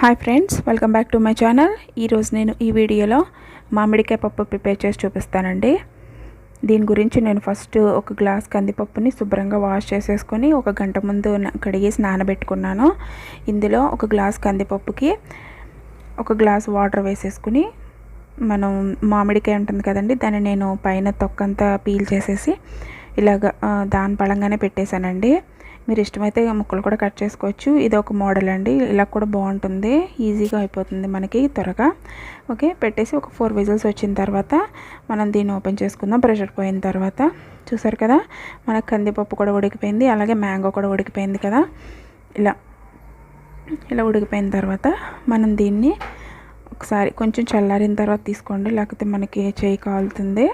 Hi friends, welcome back to my channel. ఈరోజు నేను ఈ వీడియోలో మామిడికాయ పప్పు ప్రిపేర్ చేసి చూపిస్తానండి. దీని గురించి నేను ఫస్ట్ ఒక గ్లాస్ కందిపప్పుని శుభ్రంగా వాష్ చేసేసుకొని ఒక గంట ముందు కడిగేసి నానబెట్టుకున్నాను. ఇందులో ఒక గ్లాస్ కందిపప్పుకి ఒక గ్లాస్ వాటర్ వేసేసుకుని మనం మామిడికాయ ఉంటుంది కదండి, దాన్ని నేను పైన తొక్కంతా పీల్ చేసేసి ఇలాగ దాని పళంగానే పెట్టేశానండి. మీరు ఇష్టమైతే ముక్కలు కూడా కట్ చేసుకోవచ్చు. ఇది ఒక మోడల్ అండి, ఇలా కూడా బాగుంటుంది, ఈజీగా అయిపోతుంది మనకి త్వరగా. ఓకే, పెట్టేసి ఒక 4 విజిల్స్ వచ్చిన తర్వాత మనం దీన్ని ఓపెన్ చేసుకుందాం. ప్రెషర్ పోయిన తర్వాత చూసారు కదా, మనకు కందిపప్పు కూడా ఉడికిపోయింది, అలాగే మ్యాంగో కూడా ఉడికిపోయింది కదా. ఇలా ఉడికిపోయిన తర్వాత మనం దీన్ని ఒకసారి కొంచెం చల్లారిన తర్వాత తీసుకోండి, లేకపోతే మనకి చేయి కాలుతుంది.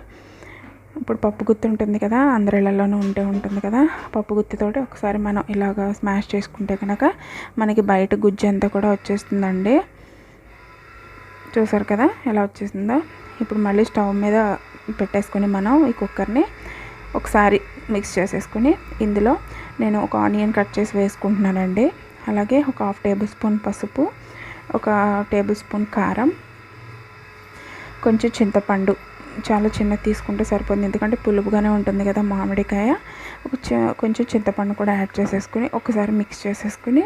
ఇప్పుడు పప్పు గుత్తి ఉంటుంది కదా, అందరిళ్ళలోనూ ఉంటుంది కదా, పప్పు గుత్తితోటి ఒకసారి మనం ఇలాగ స్మాష్ చేసుకుంటే కనుక మనకి బయట గుజ్జు అంతా కూడా వచ్చేస్తుందండి. చూసారు కదా ఎలా వచ్చేసిందో. ఇప్పుడు మళ్ళీ స్టవ్ మీద పెట్టేసుకొని మనం ఈ కుక్కర్ని ఒకసారి మిక్స్ చేసేసుకుని ఇందులో నేను ఒక ఆనియన్ కట్ చేసి వేసుకుంటున్నానండి. అలాగే ఒక 1/2 టేబుల్ స్పూన్ పసుపు, ఒక 1 టేబుల్ స్పూన్ కారం, కొంచెం చింతపండు, చాలా చిన్నది తీసుకుంటే సరిపోతుంది, ఎందుకంటే పులుపుగానే ఉంటుంది కదా మామిడికాయ. కొంచెం చింతపండు కూడా యాడ్ చేసేసుకుని ఒకసారి మిక్స్ చేసేసుకుని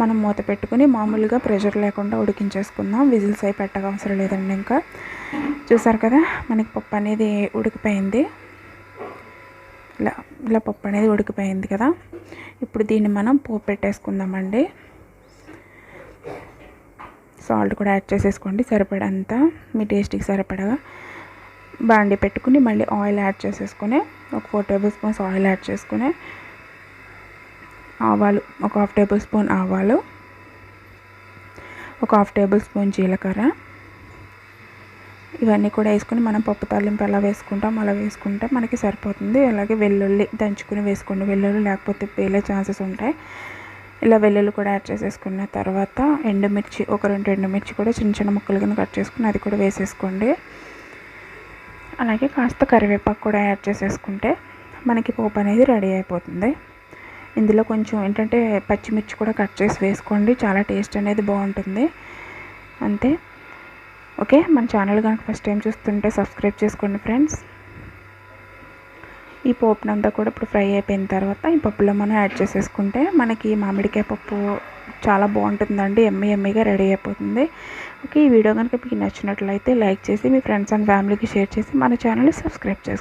మనం మూత పెట్టుకుని మామూలుగా ప్రెషర్ లేకుండా ఉడికించేసుకుందాం. విజిల్స్ అయి పెట్టక అవసరం లేదండి. ఇంకా చూసారు కదా, మనకి పప్పు అనేది ఉడికిపోయింది. ఇలా పప్పు అనేది ఉడికిపోయింది కదా. ఇప్పుడు దీన్ని మనం పోపు పెట్టేసుకుందామండి. సాల్ట్ కూడా యాడ్ చేసేసుకోండి సరిపడంత, మీ టేస్ట్కి సరిపడగా. బాండి పెట్టుకుని మళ్ళీ ఆయిల్ యాడ్ చేసేసుకుని ఒక 4 టేబుల్ స్పూన్స్ ఆయిల్ యాడ్ చేసుకుని ఆవాలు, ఒక 1/2 టేబుల్ స్పూన్ ఆవాలు, ఒక 1/2 టేబుల్ స్పూన్ జీలకర్ర, ఇవన్నీ కూడా వేసుకుని మనం పప్పు తాలింపు ఎలా వేసుకుంటాం అలా వేసుకుంటే మనకి సరిపోతుంది. అలాగే వెల్లుల్లి దంచుకుని వేసుకోండి, వెల్లుల్లి లేకపోతే పేలే ఛాన్సెస్ ఉంటాయి. ఇలా వెల్లుల్లి కూడా యాడ్ చేసేసుకున్న తర్వాత ఎండుమిర్చి, ఒక 2 ఎండుమిర్చి కూడా చిన్న చిన్న ముక్కలు కింద కట్ చేసుకుని అది కూడా వేసేసుకోండి. అలాగే కాస్త కరివేపాకు కూడా యాడ్ చేసేసుకుంటే మనకి పోపు అనేది రెడీ అయిపోతుంది. ఇందులో కొంచెం ఏంటంటే పచ్చిమిర్చి కూడా కట్ చేసి వేసుకోండి, చాలా టేస్ట్ అనేది బాగుంటుంది. అంతే. ఓకే, మన ఛానల్ కనుక ఫస్ట్ టైం చూస్తుంటే సబ్స్క్రైబ్ చేసుకోండి ఫ్రెండ్స్. ఈ పోపునంతా కూడా ఇప్పుడు ఫ్రై అయిపోయిన తర్వాత ఈ పప్పులో మనం యాడ్ చేసేసుకుంటే మనకి మామిడికాయ పప్పు చాలా బాగుంటుందండి, ఎమ్మీగా రెడీ అయిపోతుంది. ఓకే, ఈ వీడియో కనుక మీకు నచ్చినట్లయితే లైక్ చేసి మీ ఫ్రెండ్స్ అండ్ ఫ్యామిలీకి షేర్ చేసి మన ఛానల్ని సబ్స్క్రైబ్ చేసుకోండి.